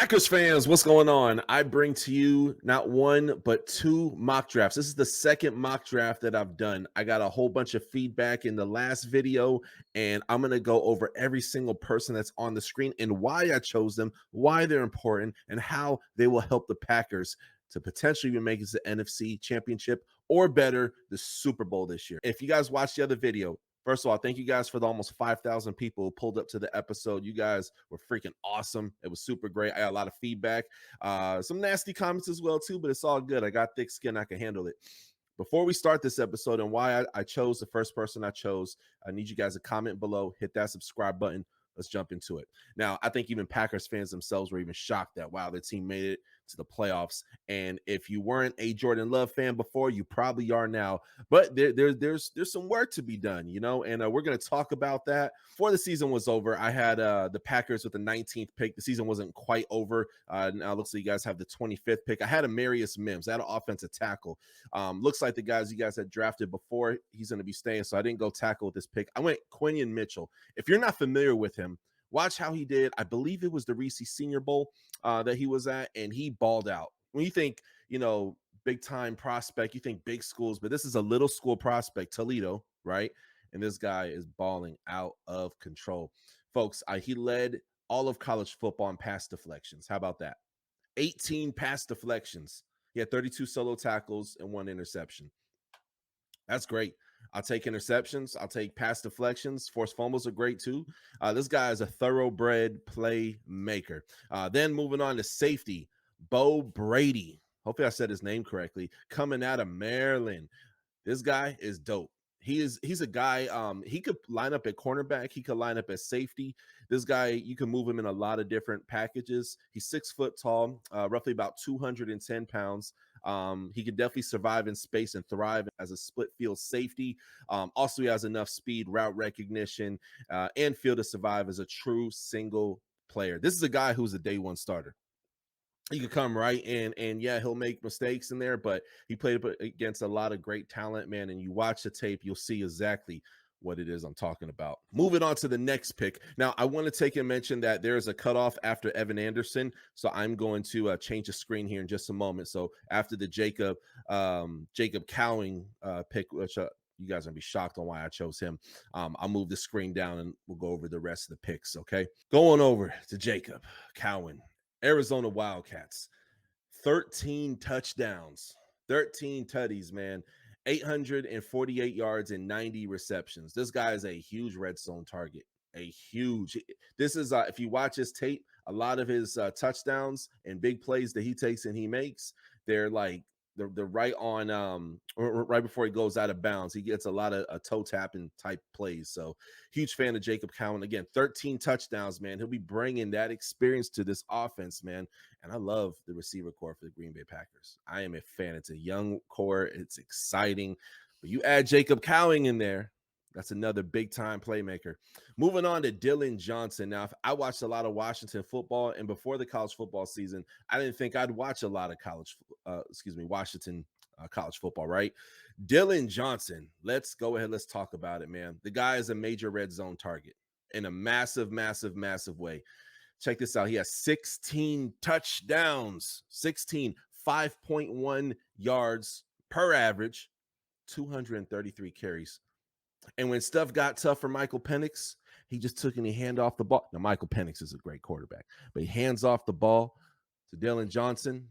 Packers fans, what's going on? I bring to you not one, but two mock drafts. This is the second mock draft that I've done. I got a whole bunch of feedback in the last video, and I'm going to go over every single person that's on the screen and why I chose them, why they're important, and how they will help the Packers to potentially even make it to the NFC Championship or better, the Super Bowl this year. If you guys watched the other video, first of all, thank you guys for the almost 5,000 people who pulled up to the episode. You guys were freaking awesome. It was super great. I got a lot of feedback, some nasty comments as well too, but it's all good. I got thick skin. I can handle it. Before we start this episode and why I chose the first person I chose, I need you guys to comment below, hit that subscribe button. Let's jump into it. Now, I think even Packers fans themselves were even shocked that, wow, their team made it to the playoffs. And if you weren't a Jordan Love fan before, you probably are now. But there's some work to be done, you know, and we're going to talk about that. Before the season was over, I had the Packers with the 19th pick. The season wasn't quite over. Now it looks like you guys have the 25th pick. I had a Marius Mims. I had an offensive tackle. Looks like the guys you guys had drafted before, he's going to be staying, so I didn't go tackle with this pick. I went Quinion Mitchell. If you're not familiar with him, watch how he did. I believe it was the Reese Senior Bowl that he was at, and he balled out. When you think, you know, big time prospect, you think big schools, but this is a little school prospect, Toledo, right? And this guy is balling out of control. Folks, he led all of college football in pass deflections. How about that? 18 pass deflections. He had 32 solo tackles and 1 interception. That's great. I'll take interceptions. I'll take pass deflections. Forced fumbles are great too. This guy is a thoroughbred playmaker. Then moving on to safety, Bo Brady. Hopefully I said his name correctly. Coming out of Maryland. This guy is dope. He's a guy, he could line up at cornerback. He could line up at safety. This guy, you can move him in a lot of different packages. He's 6 foot tall, roughly about 210 pounds. He could definitely survive in space and thrive as a split field safety. Also, he has enough speed, route recognition, and field to survive as a true single player. This is a guy who's a day one starter. He could come right in, and yeah, he'll make mistakes in there, but he played against a lot of great talent, man. And you watch the tape, you'll see exactly what it is I'm talking about. Moving on to the next pick. Now, I want to take and mention that there is a cutoff after Evan Anderson, so I'm going to change the screen here in just a moment. So after the Jacob Cowing pick, which you guys are gonna be shocked on why I chose him. I'll move the screen down and we'll go over the rest of the picks. Okay, going over to Jacob Cowan. Arizona Wildcats, 13 touchdowns, 13 tutties, man, 848 yards and 90 receptions. This guy is a huge red zone target, this is, if you watch his tape, a lot of his touchdowns and big plays that he takes and he makes, they're like, they're right on right before he goes out of bounds. He gets a lot of toe tapping type plays. So huge fan of Jacob Cowan. Again, 13 touchdowns, man. He'll be bringing that experience to this offense, man. And I love the receiver core for the Green Bay Packers. I am a fan. It's a young core. It's exciting. But you add Jacob Cowan in there, that's another big-time playmaker. Moving on to Dylan Johnson. Now, I watched a lot of Washington football, and before the college football season, I didn't think I'd watch a lot of Washington college football, right? Dylan Johnson, let's go ahead. Let's talk about it, man. The guy is a major red zone target in a massive, massive, massive way. Check this out. He has 16 touchdowns, 5.1 yards per average, 233 carries. And when stuff got tough for Michael Penix, he just took and he handed off the ball. Now, Michael Penix is a great quarterback, but he hands off the ball to Dylan Johnson,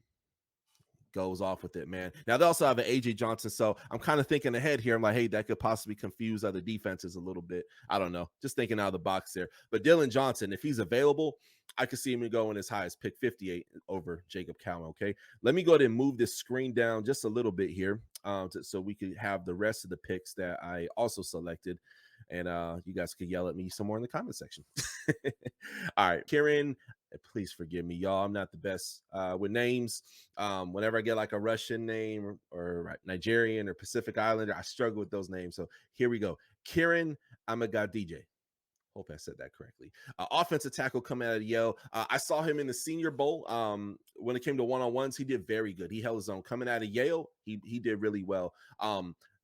goes off with it, man. Now, they also have an A.J. Johnson, so I'm kind of thinking ahead here. I'm like, hey, that could possibly confuse other defenses a little bit. I don't know. Just thinking out of the box there. But Dylan Johnson, if he's available, I could see him going as high as pick 58 over Jacob Cowan, okay? Let me go ahead and move this screen down just a little bit here so we could have the rest of the picks that I also selected. And you guys could yell at me somewhere in the comment section. All right, Kieran, please forgive me, y'all. I'm not the best with names. Whenever I get like a Russian name or Nigerian or Pacific Islander, I struggle with those names. So here we go. Kieran Amagadije. Hope I said that correctly. Offensive tackle coming out of Yale. I saw him in the Senior Bowl. When it came to one-on-ones, he did very good. He held his own. Coming out of Yale, he did really well.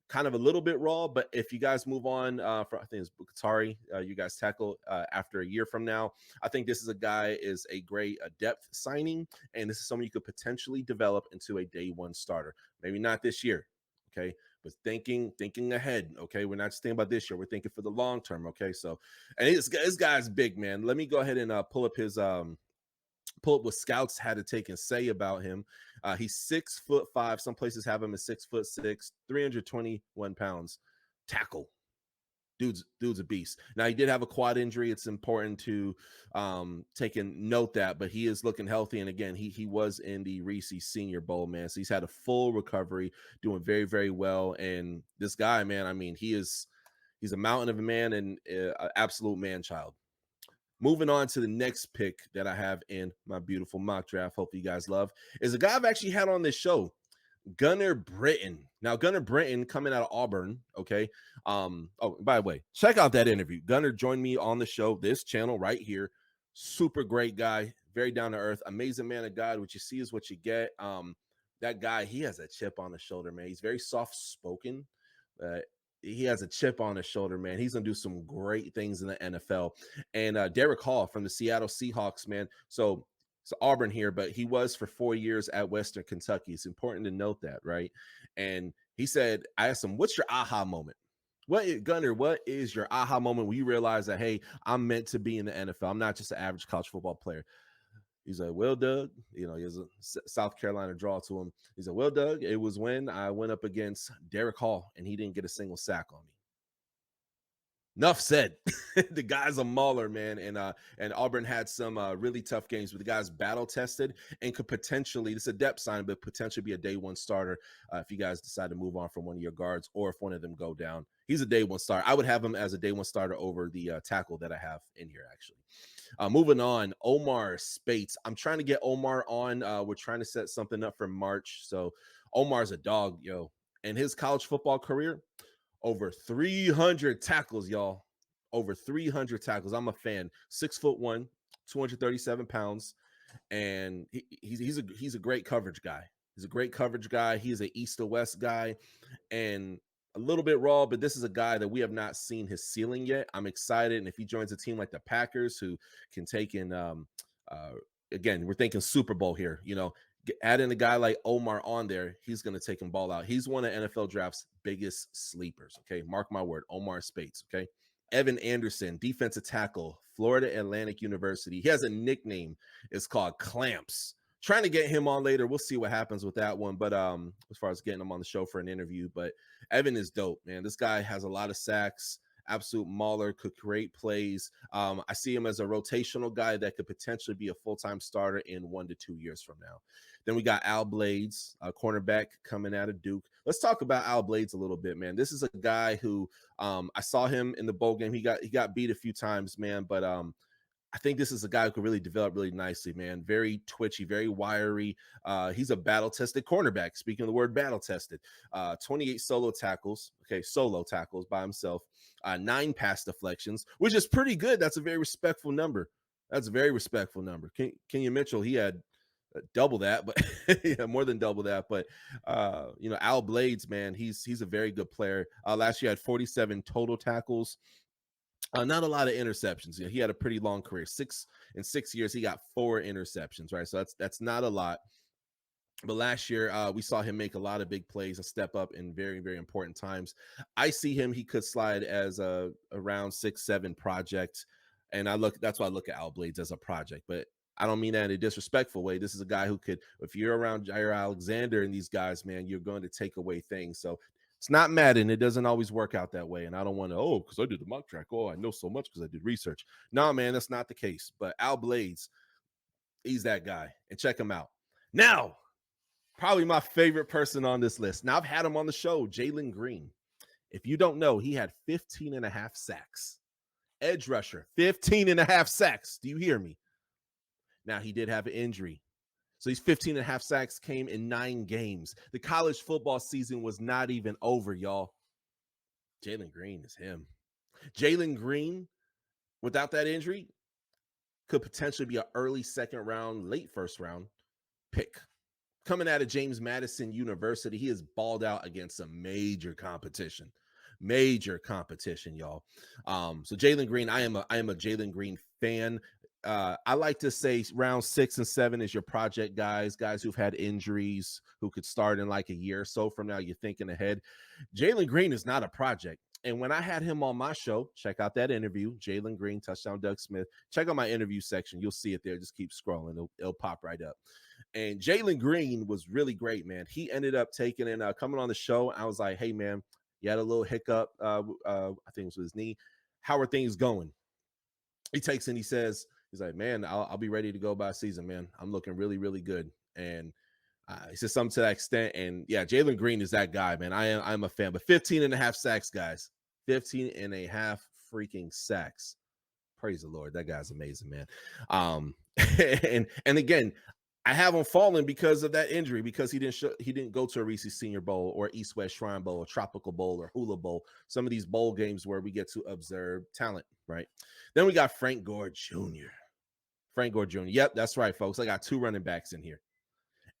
kind of a little bit raw, but if you guys move on from, I think it's Bukatari, you guys tackle after a year from now, I think this is a guy is a great depth signing, and this is someone you could potentially develop into a day one starter. Maybe not this year, okay, but thinking ahead. Okay, we're not just thinking about this year; we're thinking for the long term. Okay, so and this guy's big, man. Let me go ahead and pull up what scouts had to take and say about him. He's 6'5". Some places have him as 6'6", 321 pounds. Tackle. Dude's a beast. Now he did have a quad injury. It's important to take and note that, but he is looking healthy. And again, he was in the Reese Senior Bowl, man. So he's had a full recovery, doing very, very well. And this guy, man, I mean, he's a mountain of a man and an absolute man child. Moving on to the next pick that I have in my beautiful mock draft, hope you guys love, is a guy I've actually had on this show, Gunnar Britton. Now, Gunnar Britton coming out of Auburn, okay? Oh, by the way, check out that interview. Gunnar joined me on the show, this channel right here. Super great guy, very down to earth, amazing man of God. What you see is what you get. That guy, he has a chip on his shoulder, man. He's very soft spoken. He has a chip on his shoulder, man. He's gonna do some great things in the NFL. And Derek Hall from the Seattle Seahawks, man. So it's Auburn here, but he was for 4 years at Western Kentucky. It's important to note that, right? And he said, I asked him, what's your aha moment? Gunnar, what is your aha moment when you realize that, hey, I'm meant to be in the NFL? I'm not just an average college football player. He's like, well, Doug, you know, he has a South Carolina draw to him. He's like, well, Doug, it was when I went up against Derek Hall and he didn't get a single sack on me. Enough said. The guy's a mauler, man, and Auburn had some really tough games, but the guy's battle tested and could potentially, this is a depth sign, but potentially be a day one starter if you guys decide to move on from one of your guards or if one of them go down. He's a day one starter. I would have him as a day one starter over the tackle that I have in here, actually. Moving on, Omar Spates. I'm trying to get Omar on. We're trying to set something up for March. So Omar's a dog, yo. And his college football career, over 300 tackles, y'all. Over 300 tackles. I'm a fan. 6'1", 237 pounds, and he's a great coverage guy. He's a great coverage guy. He's an east to west guy, and a little bit raw, but this is a guy that we have not seen his ceiling yet. I'm excited, and if he joins a team like the Packers, who can take in, again, we're thinking Super Bowl here. You know, add in a guy like Omar on there, he's going to take him ball out. He's one of NFL draft's biggest sleepers. Okay, mark my word, Omar Spates. Okay, Evan Anderson, defensive tackle, Florida Atlantic University. He has a nickname. It's called Clamps. Trying to get him on later. We'll see what happens with that one. But as far as getting him on the show for an interview, but Evan is dope, man. This guy has a lot of sacks, absolute mauler, could create plays. I see him as a rotational guy that could potentially be a full-time starter in 1 to 2 years from now. Then we got Al Blades, a cornerback coming out of Duke. Let's talk about Al Blades a little bit, man. This is a guy who I saw him in the bowl game. He got beat a few times, man, but I think this is a guy who could really develop really nicely, man. Very twitchy, very wiry. He's a battle-tested cornerback. Speaking of the word battle-tested, 28 solo tackles by himself, 9 pass deflections, which is pretty good. That's a very respectful number. That's a very respectful number. Kenyon Mitchell, he had double that, but yeah, more than double that. But you know, Al Blades, man, he's a very good player. Last year had 47 total tackles. Not a lot of interceptions. You know, he had a pretty long career. In 6 years, he got 4 interceptions, right? So that's not a lot. But last year, we saw him make a lot of big plays, a step up in very, very important times. I see him, he could slide as a around 6-7 project. And that's why I look at Al Blades as a project. But I don't mean that in a disrespectful way. This is a guy who could, if you're around Jair Alexander and these guys, man, you're going to take away things. So it's not Madden. It doesn't always work out that way. And I don't want to, because I did the mock track. Oh, I know so much because I did research. No, man, that's not the case. But Al Blades, he's that guy. And check him out. Now, probably my favorite person on this list. Now, I've had him on the show, Jalen Green. If you don't know, he had 15 and a half sacks. Edge rusher, 15 and a half sacks. Do you hear me? Now, he did have an injury. So these 15 and a half sacks came in 9 games. The college football season was not even over, y'all. Jalen Green is him. Jalen Green, without that injury, could potentially be an early second round, late first round pick. coming out of James Madison University. He has balled out against some major competition, y'all. So Jalen Green, I am a Jalen Green fan. I like to say round 6 and 7 is your project guys who've had injuries, who could start in like a year or so from now. You're thinking ahead. Jalen Green is not a project. And when I had him on my show, check out that interview, Jalen Green, Touchdown Doug Smith. Check out my interview section. You'll see it there. Just keep scrolling. It'll pop right up. And Jalen Green was really great, man. He ended up taking and coming on the show. I was like, hey, man, you had a little hiccup. I think it was with his knee. How are things going? He takes and he says, he's like, man, I'll be ready to go by season, man. I'm looking really, really good. And he says something to that extent. And yeah, Jalen Green is that guy, man. I'm a fan. But 15 and a half sacks, guys. 15 and a half freaking sacks. Praise the Lord. That guy's amazing, man. And again, I have him falling because of that injury, because he didn't go to a Reese's Senior Bowl or East West Shrine Bowl or Tropical Bowl or Hula Bowl. Some of these bowl games where we get to observe talent, right? Then we got Frank Gore Jr. Frank Gore Jr. Yep, that's right, folks. I got 2 running backs in here.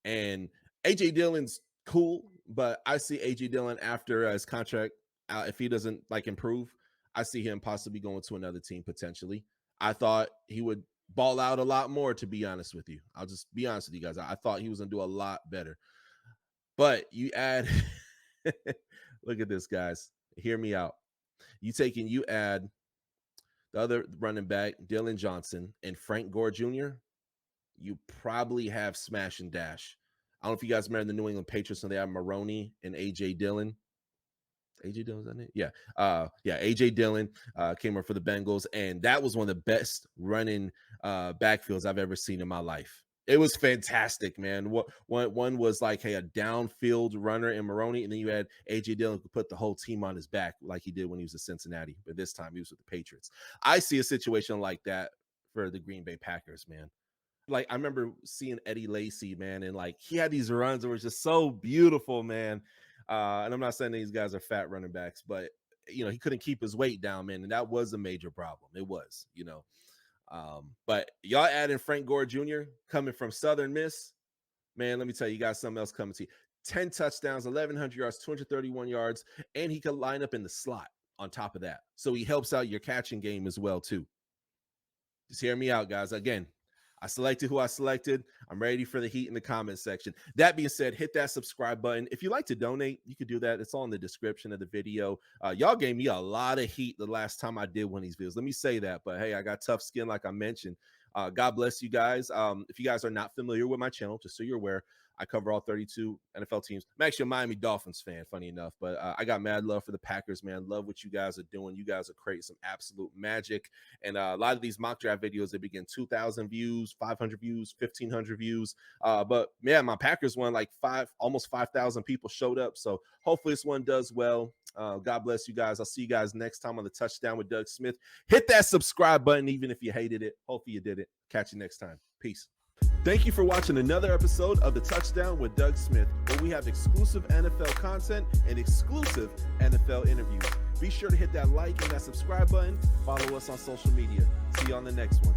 And A.J. Dillon's cool, but I see A.J. Dillon after his contract, if he doesn't like improve, I see him possibly going to another team potentially. I thought he would ball out a lot more, to be honest with you. I'll just be honest with you guys. I thought he was going to do a lot better. But you add, look at this, guys. Hear me out. You add the other running back, Dylan Johnson, and Frank Gore Jr., you probably have smash and dash. I don't know if you guys remember the New England Patriots when they had Maroney and A.J. Dillon. A.J. Dillon, is that it? Yeah. A.J. Dillon came up for the Bengals, and that was one of the best running backfields I've ever seen in my life. It was fantastic, man. One was like, hey, a downfield runner in Maroney, and then you had A.J. Dillon who put the whole team on his back like he did when he was at Cincinnati, but this time he was with the Patriots. I see a situation like that for the Green Bay Packers, man. Like, I remember seeing Eddie Lacy, man, and like he had these runs that were just so beautiful, man. And I'm not saying these guys are fat running backs, but he couldn't keep his weight down, man, and that was a major problem. It was, but y'all adding Frank Gore Jr. coming from Southern Miss, man. Let me tell you, got something else coming to you. 10 touchdowns, 1,100 yards, 231 yards, and he could line up in the slot on top of that, so he helps out your catching game as well too. Just hear me out, guys. Again, I selected who I selected. I'm ready for the heat in the comment section. That being said, hit that subscribe button. If you like to donate, you could do that. It's all in the description of the video. Y'all gave me a lot of heat the last time I did one of these videos. Let me say that. But hey, I got tough skin, like I mentioned. God bless you guys. If you guys are not familiar with my channel, just so you're aware, I cover all 32 NFL teams. I'm actually a Miami Dolphins fan, funny enough, but I got mad love for the Packers, man. Love what you guys are doing. You guys are creating some absolute magic. And a lot of these mock draft videos, they begin 2,000 views, 500 views, 1,500 views. But man, my Packers won like almost 5,000 people showed up. So hopefully this one does well. God bless you guys. I'll see you guys next time on the Touchdown with Doug Smith. Hit that subscribe button, even if you hated it. Hopefully you did it. Catch you next time. Peace. Thank you for watching another episode of the Touchdown with Doug Smith, where we have exclusive NFL content and exclusive NFL interviews. Be sure to hit that like and that subscribe button. Follow us on social media. See you on the next one.